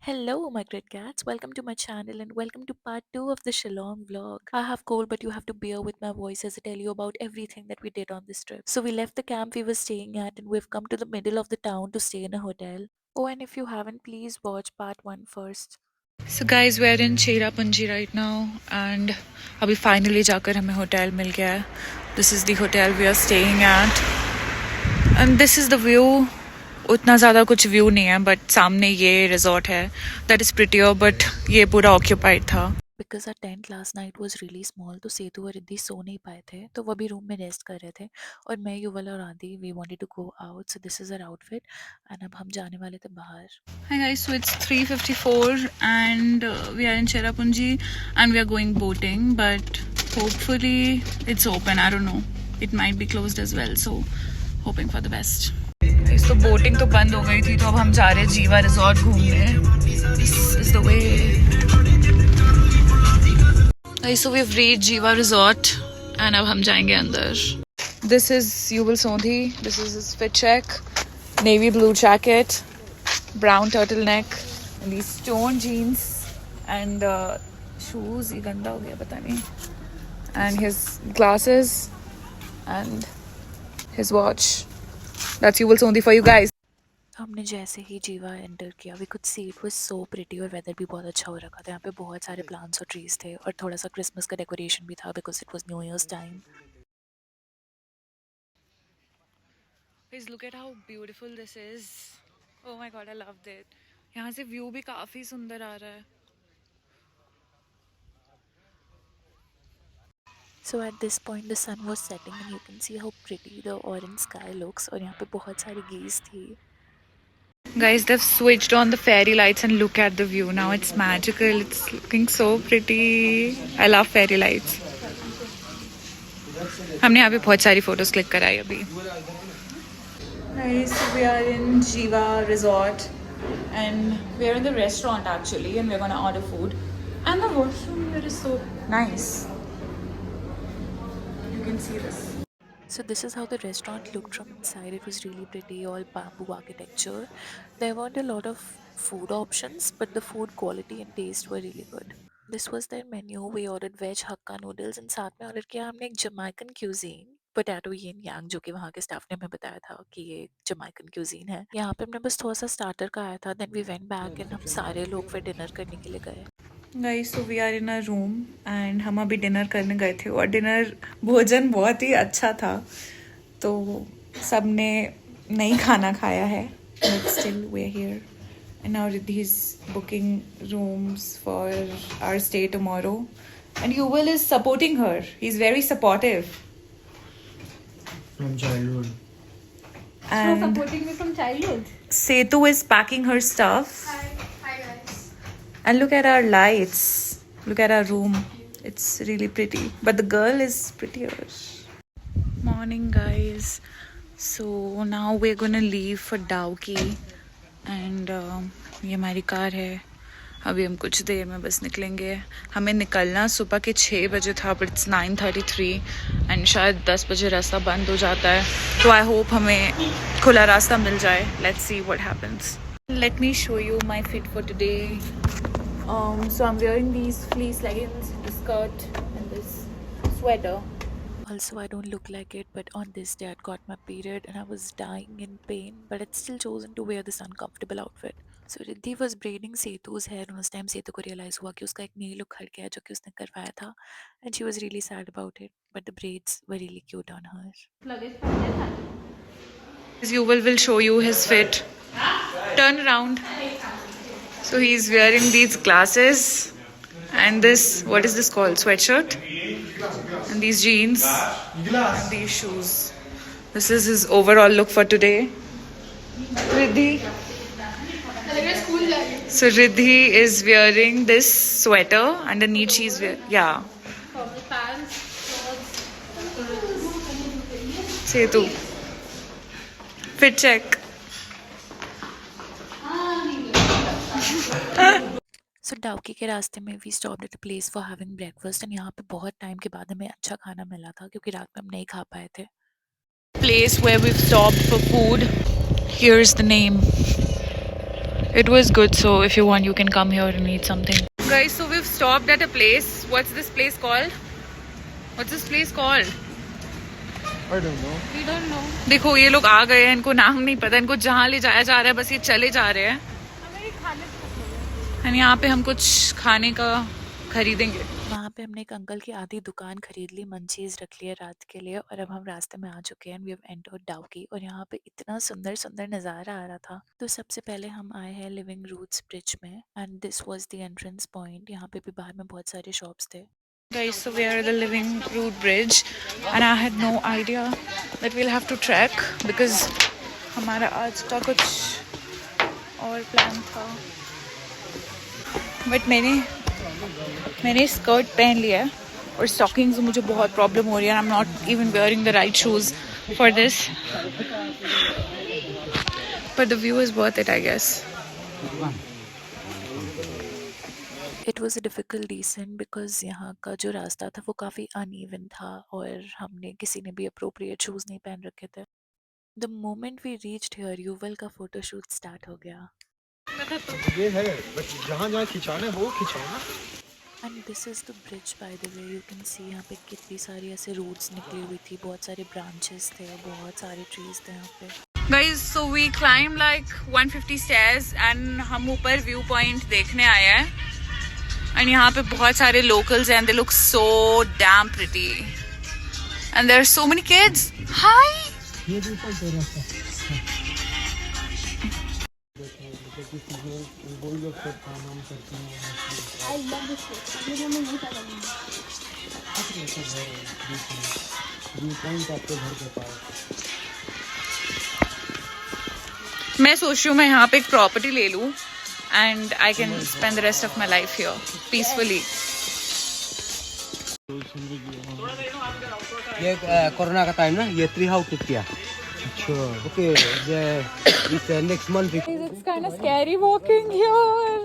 Hello, my great cats. Welcome to my channel and welcome to part 2 of the Shillong vlog. I have cold, but you have to bear with my voice as I tell you about everything that we did on this trip. So, we left the camp we were staying at and we've come to the middle of the town to stay in a hotel. Oh, and if you haven't, please watch part 1 first. So guys, we're in Cherrapunji right now and अभी finally जाकर हमें hotel मिल गया है. This is the hotel we are staying at and this is the view. उतना ज़्यादा कुछ view नहीं है but सामने ये resort है that is prettier but ये पूरा occupied था. Because our tent last night was really small, तो सेतु और रिद्धि सो नहीं पाए थे, तो वो भी रूम में रेस्ट कर रहे थे और मैं, युवल और आदि we wanted to go out, so this is our outfit and अब हम जाने वाले थे बाहर. Hi guys, so it's 3:54 and we are in Cherrapunji and we are going boating but hopefully it's open. I don't know. It might be closed as well, so hoping for the best. तो boating तो बंद हो गई थी तो अब हम जा रहे हैं जीवा रिजॉर्ट घूमने. This is the way. So we've reached जीवा रिजॉर्ट and अब हम जाएंगे अंदर. This is Yuval Sondhi. This is his fit check. Navy blue jacket, brown turtleneck, and these stone jeans and shoes. ये गंदा हो गया पता नहीं. And his glasses and his watch. That's Yuval Sondhi for you guys. हमने जैसे ही जीवा enter किया we could see it was so pretty और वेदर भी बहुत अच्छा हो रखा था. यहाँ पे बहुत सारे प्लांट्स और ट्रीज थे और थोड़ा सा क्रिसमस का डेकोरेशन भी था because it was new years time. Guys, look at how beautiful this is. Oh my god, I loved it. यहाँ से व्यू भी काफी सुंदर आ रहा है. So at this point the sun was setting and you can see how pretty the orange sky looks. और यहाँ पे बहुत सारी geese थी. Guys, they've switched on the fairy lights and look at the view. Now it's magical. It's looking so pretty. I love fairy lights. हमने यहाँ पे बहुत सारी photos click कराई अभी. Guys, we are in Jiva Resort and we are in the restaurant actually and we're gonna order food. And the washroom here is so nice. You can see this. So this is how the restaurant looked from inside. It was really pretty, all bamboo architecture. There weren't a lot of food options, but the food quality and taste were really good. This was their menu. We ordered veg hakka noodles and साथ में order किया हमने एक Jamaican cuisine, potato yin yang, जो कि वहाँ के staff ने हमें बताया था कि ये Jamaican cuisine है. यहाँ पे हमने बस थोड़ा सा starter का आया था. Then we went back and हम सारे लोग फिर dinner करने के लिए गए. Guys, so we are in a room and हम अभी डिनर करने गए थे और डिनर भोजन बहुत ही अच्छा था. तो सब ने नहीं खाना खाया है but still we are here and now Riddhi is booking rooms for our stay tomorrow and Yuval is supporting her. He is very supportive from childhood. and Supporting me from childhood. Setu is packing her stuff. Hi guys. And look at our lights. Look at our room. It's really pretty. But the girl is prettier. Morning, guys. So now we're gonna leave for Dauki. And ये हमारी car है. अभी हम कुछ देर में बस निकलेंगे. हमें निकलना सुबह के 6 बजे था but it's 9:33 and शायद 10 बजे रास्ता बंद हो जाता है. तो I hope हमें खुला रास्ता मिल जाए. Let's see what happens. Let me show you my fit for today. So I'm wearing these fleece leggings, this skirt and this sweater. Also, I don't look like it, but on this day I'd got my period and I was dying in pain, but I'd still chosen to wear this uncomfortable outfit. So Riddhi was braiding Setu's hair and उस time Setu को realize हुआ कि उसका एक nail look हट गया जो कि उसने करवाया था, and she was really sad about it, but the braids were really cute on her. Yuval will show you his fit. Turn around. So he's wearing these glasses and this, what is this called? Sweatshirt. And these jeans and these shoes. This is his overall look for today. Riddhi. So Riddhi is wearing this sweater. Underneath she's wearing, yeah. Setu. Fit check. So Dawki के रास्ते में we stopped at a place for having breakfast and यहाँ पे बहुत time के बाद हमें अच्छा खाना मिला था क्योंकि रात में हम नहीं खा पाए थे. Place where we've stopped for food. Here's the name. It was good, so if you want, you can come here and eat something. Guys, so we've stopped at a place. What's this place called? What's this place called? I don't know. We don't know. देखो ये लोग आ गए हैं, इनको नाम नहीं पता, इनको जहाँ ले जाया जा रहा है बस ये चले जा रहे हैं. और यहाँ पे हम कुछ खाने का खरीदेंगे. वहाँ पे हमने एक अंकल की आधी दुकान खरीद ली, मंचीज रख लिया रात के लिए, और अब हम रास्ते में आ चुके हैं. वी हैव एंटर्ड डाउकी, और यहाँ पे इतना सुंदर सुंदर नज़ारा आ रहा था. तो सबसे पहले हम आए हैं लिविंग रूट्स ब्रिज में, and this was the entrance point. यहाँ पे भी बाहर में बहुत सारे शॉप्स थे. Guys, so we are at the Living Root Bridge and I had no idea that we'll have to trek because हमारा आज का कुछ और प्लान था. बट मैंने स्कर्ट पहन लिया है और स्टॉकिंग्स मुझे बहुत प्रॉब्लम हो रही है. I am not even wearing the right shoes for this, but the view is worth it I guess. It was a difficult descent because यहाँ का जो रास्ता था वो काफ़ी अनइवन था, और हमने किसी ने भी अप्रोप्रिएट शूज़ नहीं पहन रखे थे. The moment we reached here, Yuval का फोटोशूट स्टार्ट हो गया. ये है, बट जहाँ जहाँ खिंचाना है वो खिंचाओ ना. And this is the bridge by the way. You can see यहाँ पे कितनी सारी ऐसे रूट्स निकली हुई थी, बहुत सारे ब्रांचेस थे, बहुत सारे ट्रीज थे यहाँ पे. Guys, so we climbed like 150 stairs and हम ऊपर व्यू पॉइंट देखने आए हैं. And यहाँ पे बहुत सारे locals हैं, and they look so damn pretty. And there are so many kids. Hi! ये भी ऊपर दे रहा वो लोग सब काम करते हैं. I love this place. मुझे नहीं पता. व्यू पॉइंट आपके घर के पास. मैं सोच रही हूँ मैं यहाँ पे एक प्रॉपर्टी ले लूँ and I can spend the rest of my life here peacefully. ये कोरोना का टाइम ना, ये 3 हाउस टूट गया. अच्छा. ओके, इस next month. It's kind of scary walking here.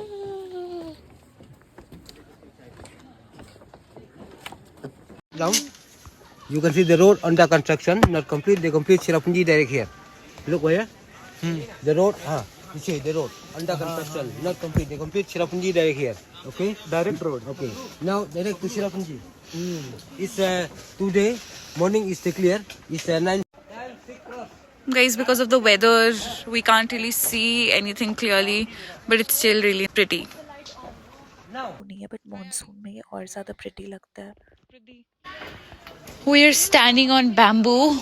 Down. You can see the road under construction, not complete. They complete Cherrapunji direct here. Look where? The road, you see the road under construction, not complete. They complete Cherrapunji direct here. Okay. Direct road. Okay. Now direct to Cherrapunji. It's today morning is clear. It's 9. Guys, because of the weather, we can't really see anything clearly, but it's still really pretty. नहीं है, but monsoon में ये और ज़्यादा pretty लगता है. We are standing on bamboo.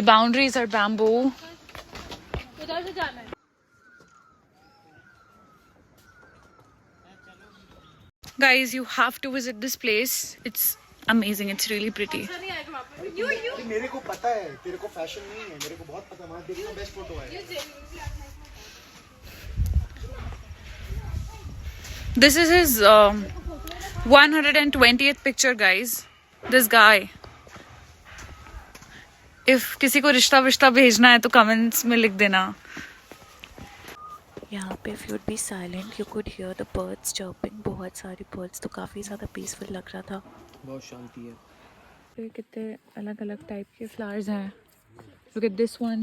The boundaries are bamboo. उधर से जाना है. Guys, you have to visit this place. It's amazing. It's really pretty. मेरे को पता है, तेरे को फैशन नहीं है. मेरे को बहुत पता है. वहाँ देखना बेस्ट फोटो है. This is his 120th picture, guys. This guy. If किसी को रिश्ता विश्ता भेजना है तो कमेंट्स में लिख देना. यहाँ पे if you'd be silent, you could hear the birds chirping. बहुत सारी birds, तो काफ़ी ज़्यादा peaceful लग रहा था. बहुत शांति है. ये कितने अलग अलग टाइप के फ्लावर्स हैं. Look at this one.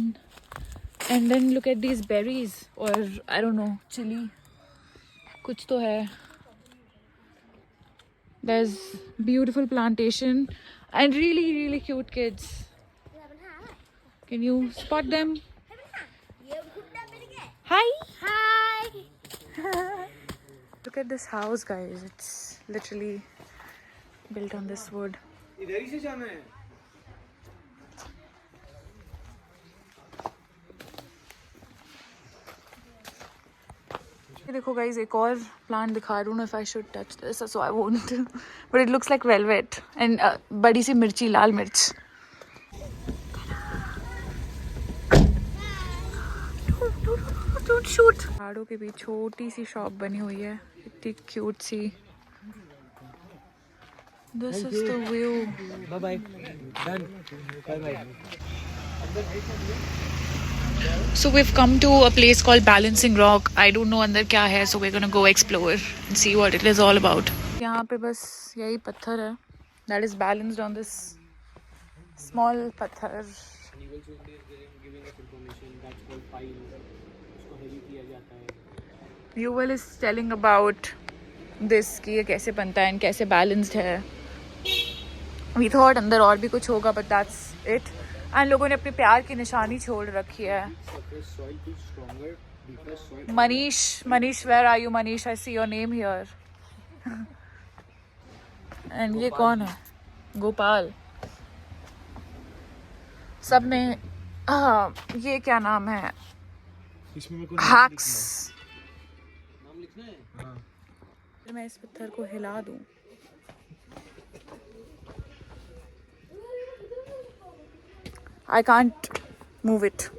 And then look at these berries. Or I don't know, chili. कुछ तो है. There's beautiful plantation and really really cute kids. Can you spot them? Hi. Hi. Look at this house, guys. It's literally built on this wood. इधर ही से जाना है. देखो guys, एक और प्लांट दिखा रही हूँ. If I should touch this so I won't, but it looks like velvet and बड़ी सी मिर्ची, लाल मिर्च. Don't shoot. पहाड़ों के बीच छोटी सी शॉप बनी हुई है, इतनी क्यूट सी. This is the view. Bye bye. Done. Bye bye. So we've come to a place called Balancing Rock. I don't know अंदर क्या है, so we're gonna go explore and see what it is all about. यहाँ पे बस यही पत्थर है that is balanced on this small पत्थर. Giving us information that's called file. उसको heavy किया जाता है. Yuval is telling about this कि ये कैसे बनता है and कैसे balanced है. We thought अंदर और भी कुछ होगा, but that's it. And लोगों ने अपने प्यार की निशानी छोड़ रखी है. Manish, where are you, Manish? I see your name here. And ये कौन है? गोपाल. सब ने ये क्या नाम है? Hacks. मैं इस पत्थर को हिला दूं. I can't move it.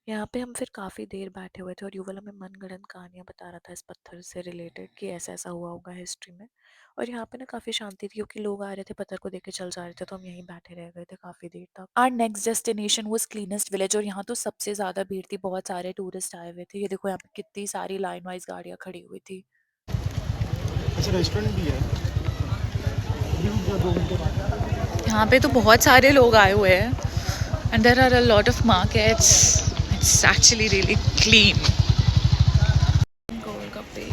यहाँ पे हम फिर काफ़ी देर बैठे हुए थे और युवल हमें मनगढ़ंत कहानियाँ बता रहा था इस पत्थर से रिलेटेड कि ऐसा ऐसा हुआ होगा हिस्ट्री में. और यहाँ पे ना काफ़ी शांति थी क्योंकि लोग आ रहे थे, पत्थर को देख के चल जा रहे थे, तो हम यहीं बैठे रह गए थे काफ़ी देर तक. Our next destination was cleanest village और यहाँ तो सबसे ज़्यादा भीड़ थी. बहुत सारे टूरिस्ट आए हुए थे. ये देखो यहाँ पे कितनी सारी लाइन वाइज गाड़ियाँ खड़ी हुई थी. अच्छा रेस्टोरेंट भी है. यहाँ पे तो बहुत सारे लोग आए हुए हैं. And there are a lot of markets. It's actually really clean. Golgappe.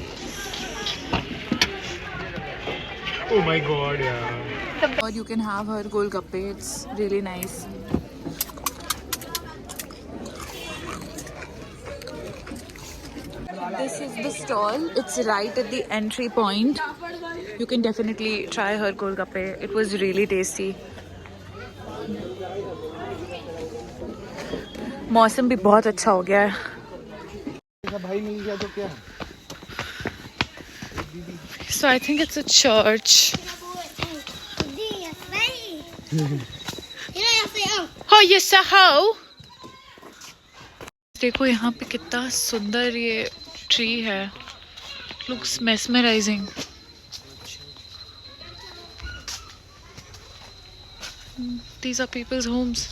Oh my god, yeah. Or you can have her golgappe. It's really nice. This is the stall. It's right at the entry point. You can definitely try her golgappe. It was really tasty. मौसम भी बहुत अच्छा हो गया है. भाई मिल गया तो क्या? So I think it's a church. Oh yes, how? देखो यहाँ पे कितना सुंदर ये ट्री है. Looks mesmerizing. These are people's homes.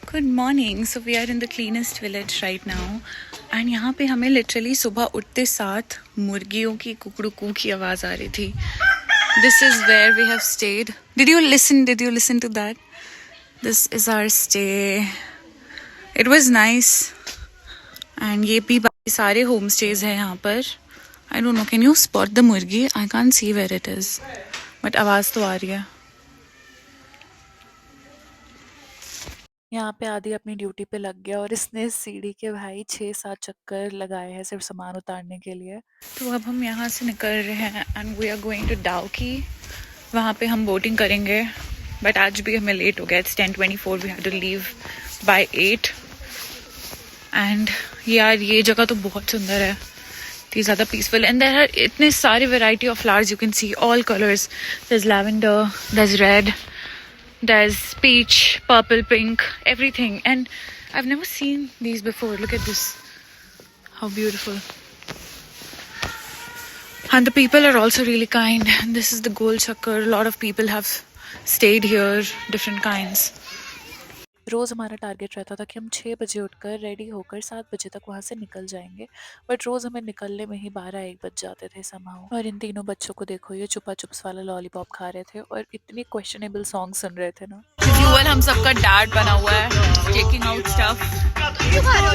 Good morning. So we are in the cleanest village right now. And यहाँ पे हमें literally सुबह उठते साथ मुर्गियों की कुकड़ू की आवाज़ आ रही थी. This is where we have stayed. Did you listen to that? This is our stay. It was nice. And ये भी बाकी सारे homestays हैं यहाँ पर. I don't know. Can you spot the मुर्गी? I can't see where it is. But आवाज़ तो आ रही है. यहाँ पे आदि अपनी ड्यूटी पे लग गया और इसने सीढ़ी के भाई 6-7 चक्कर लगाए हैं सिर्फ सामान उतारने के लिए. तो अब हम यहाँ से निकल रहे हैं and we are going to Dawki. वहाँ पे हम बोटिंग करेंगे. बट आज भी हमें लेट हो गया. It's 10:24. We have to leave by 8. And यार ये जगह तो बहुत सुंदर है. इतनी ज़्यादा पीसफुल एंड देयर आर इतने सारे variety of flowers. You can see all colours. There is lavender, there is red, there's peach, purple, pink, everything. And I've never seen these before. Look at this. How beautiful. And the people are also really kind. And this is the Gol Chakkar. A lot of people have stayed here, different kinds. रोज़ हमारा target रहता था कि हम 6 बजे उठकर ready होकर 7 बजे तक वहाँ से निकल जाएंगे. बट रोज़ हमें निकलने में ही 12-1 बज जाते थे समहाउ. और इन तीनों बच्चों को देखो, ये चुपा चुप्स वाला लॉलीपॉप खा रहे थे और इतनी क्वेश्चनेबल सॉन्ग सुन रहे थे ना. युवल हम सबका डैड बना हुआ है. Taking out stuff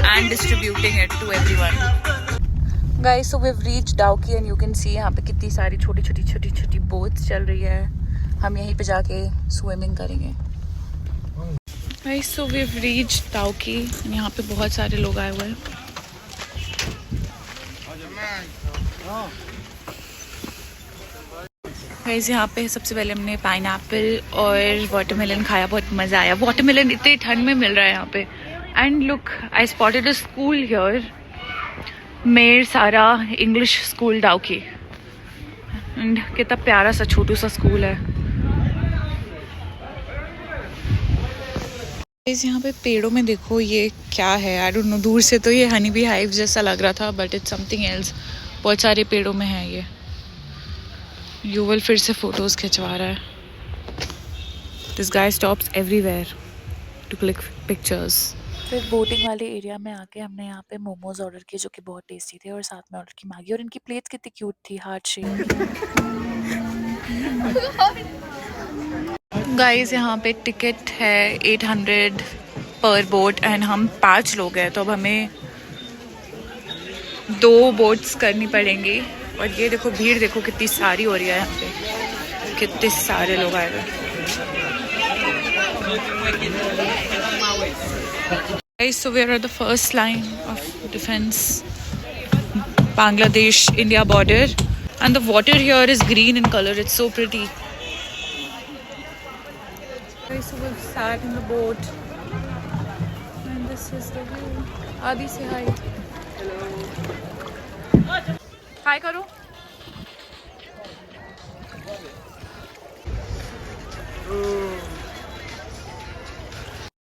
and distributing it to everyone. Guys, so we have reached Dawki and you can see यहाँ पे कितनी सारी छोटी छोटी बोट्स चल रही है. हम यहीं पे जाके स्विमिंग करेंगे. Guys, so we've reached Dauki. यहाँ पे बहुत सारे लोग आए हुए हैं. Guys, यहाँ पे सबसे पहले हमने पाइनएप्पल और वाटरमेलन खाया. बहुत मज़ा आया. वाटरमेलन इतने ठंड में मिल रहा है यहाँ पे. And look, I spotted a school here. मेर सारा इंग्लिश स्कूल डाउकी. And कितना प्यारा सा छोटू सा स्कूल है. यहाँ पे पेड़ों में देखो ये क्या है. I don't know. दूर से तो ये हनी बी हाइव जैसा लग रहा था बट इट्स समथिंग एल्स. बहुत सारे पेड़ों में है ये. युवल फिर से फोटोज खिंचवा रहा है. This guy stops everywhere to click pictures. फिर बोटिंग वाले एरिया में आके हमने यहाँ पे मोमोज ऑर्डर किए जो कि बहुत टेस्टी थे और साथ में ऑर्डर की मैगी. और इनकी प्लेट्स कितनी क्यूट थी, हार्ट शेप. गाइस यहाँ पे टिकट है 800 पर बोट एंड हम 5 लोग हैं, तो अब हमें 2 बोट्स करनी पड़ेंगी। और ये देखो भीड़ देखो कितनी सारी हो रही है यहाँ पे, कितने सारे लोग आए हुए। So we are at the first line of defense, Bangladesh India border, and the water here is green in color. It's so pretty. So we've sat in the boat and this is the view. Adi, say hi. Hello. Hi karo.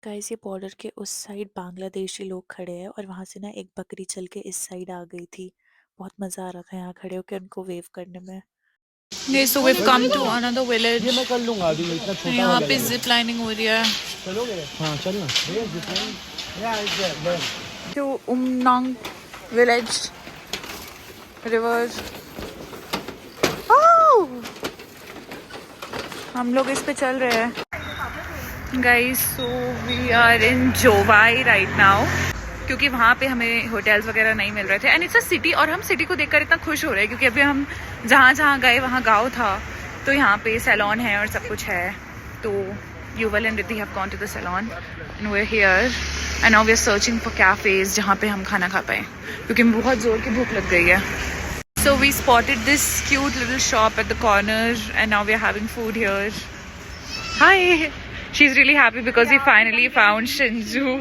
Guys ये border के उस side Bangladeshi लोग खड़े हैं और वहां से ना एक बकरी चल के इस साइड आ गई थी। बहुत मजा आ रहा था यहाँ खड़े होकर उनको वेव करने में। Okay, so we've come to another village. ये मैं कर लूंगा अभी, इतना छोटा यहाँ पे जिप लाइनिंग हो रही है। चलोगे? हाँ चलना। ये जितना To Umnong village, river. Oh! हम लोग इस पे चल रहे हैं। Guys, so we are in Jovai right now. क्योंकि वहाँ पे हमें होटल्स वगैरह नहीं मिल रहे थे एंड इट्स अ सिटी, और हम सिटी को देखकर इतना खुश हो रहे हैं क्योंकि अभी हम जहाँ गए वहाँ गाँव था, तो यहाँ पे सैलून है और सब कुछ है। तो Yuval and Riddhi have gone to the salon and we are here and now we are searching for cafes जहाँ पे हम खाना खा पाए क्योंकि बहुत जोर की भूख लग गई है। So we spotted this cute little shop at the corner and now we are having food here. Hi, she is really happy because we finally found Shinju.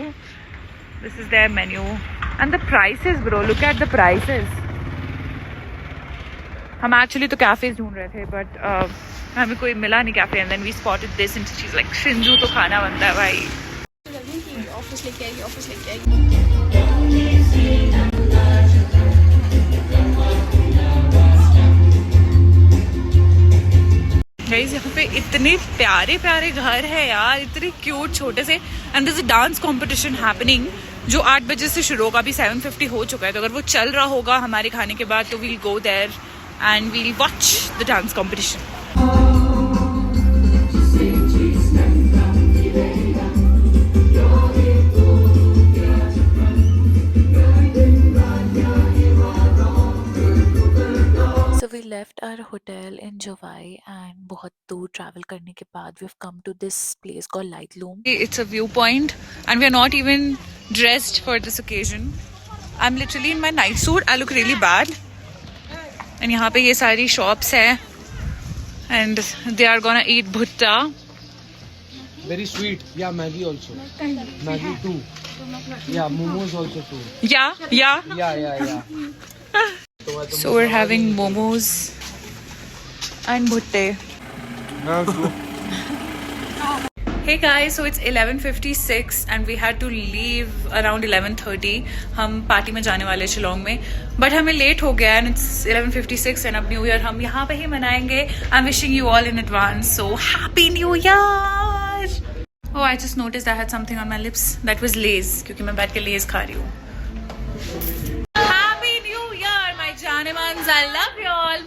This is their menu and the prices, bro. Look at the prices. हम actually तो cafes ढूंढ रहे थे but हमें कोई मिला नहीं cafe and then we spotted this and she's like शिंजू तो खाना बनता है भाई। ऑफिस लेके आएगी, ऑफिस लेके आएगी। गाइस यहाँ पे इतने प्यारे प्यारे घर है यार, इतने क्यूट छोटे से। And this dance competition happening जो 8 बजे से शुरू होगा, अभी 7:50 हो चुका है, तो अगर वो चल रहा होगा हमारे खाने के बाद तो we'll go there and we'll watch the dance competition. So we left our hotel in Jovai and बहुत दूर travel करने के बाद we've come to this place called Lightroom. It's a viewpoint and we're not even dressed for this occasion. I'm literally in my night suit. I look really bad. And यहाँ पे ये सारी shops है and they are gonna eat bhutta. Very sweet. Yeah, Maggie also. Maggie too. Yeah, momos also too. Yeah. Yeah. So we're having momos and bhutte. Hey guys, so it's 11:56 and we had to leave around 11:30. हम party में जाने वाले शिलोंग में, but हमें late हो गया and it's 11:56 and अब new year हम यहाँ पे ही मनाएंगे. I'm wishing you all in advance, so happy new year! Oh, I just noticed I had something on my lips. That was Lay's, क्योंकि मैं बैठ के Lay's खा रही हूँ. Happy New Year, my Janemans! I love you all.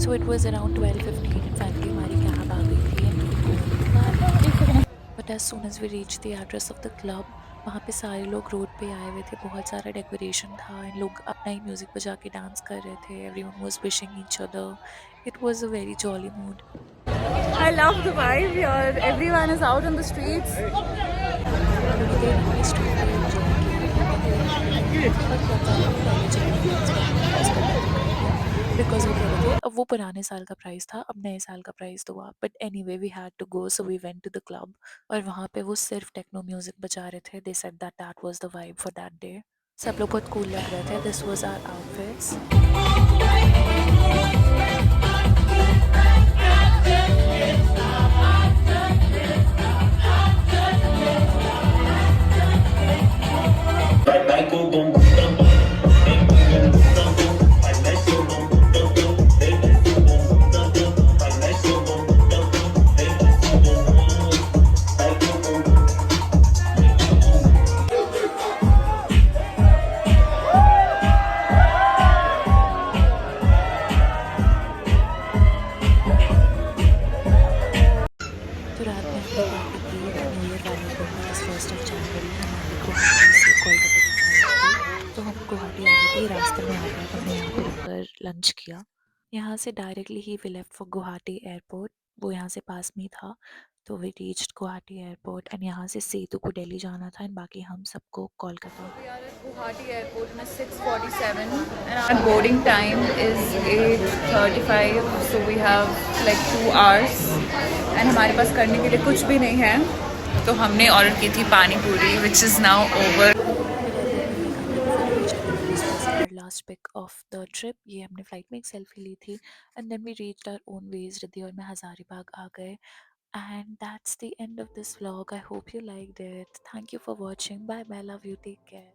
So it was around 12:15 and finally हमारी cab आ गई थी and we were going. But as soon as we reached the address of the club, वहाँ पे सारे लोग road पे आए हुए थे, बहुत सारा डेकोरेशन था एंड लोग अपना ही म्यूजिक बजा के डांस कर रहे थे. Everyone was wishing each other. It was a very jolly mood. I love the vibe here. Everyone is out on the streets. Because अब वो पुराने साल का प्राइस था, अब नए साल का प्राइस तो हुआ. But anyway, we had to go, so we went to the club. और वहाँ पे वो सिर्फ टेक्नो म्यूजिक बजा रहे थे. They said that was the vibe for that day. सब लोग बहुत cool लग रहे थे. This was our outfits. तो रात में हमने पार्टी की न्यू ईयर वाले दिन, that was 1st of रास्ते में आ गए, हमने यहाँ पे रुककर लंच किया। यहाँ से डायरेक्टली ही we left for Guwahati airport. वो यहाँ से पास में ही था, तो we reached Guwahati airport and यहाँ से सेतु को दिल्ली जाना था एंड बाकी हम सबको Kolkata. We are at Guwahati airport and it's 6:47 and our boarding time is 8:35, so we have like 2 hours and हमारे पास करने के लिए कुछ भी नहीं है, तो हमने ऑर्डर की थी पानी पूरी which is now over. फिर एयरपोर्ट में 1 घंटे before we reached Delhi, this was our last pic of the trip। ये हमने फ्लाइट में एक सेल्फी ली थी and then we reached our own ways. Riddhi और मैं हज़ारीबाग आ गए and that's the end of this vlog. I hope you liked it. Thank you for watching. Bye bye, love you, take care.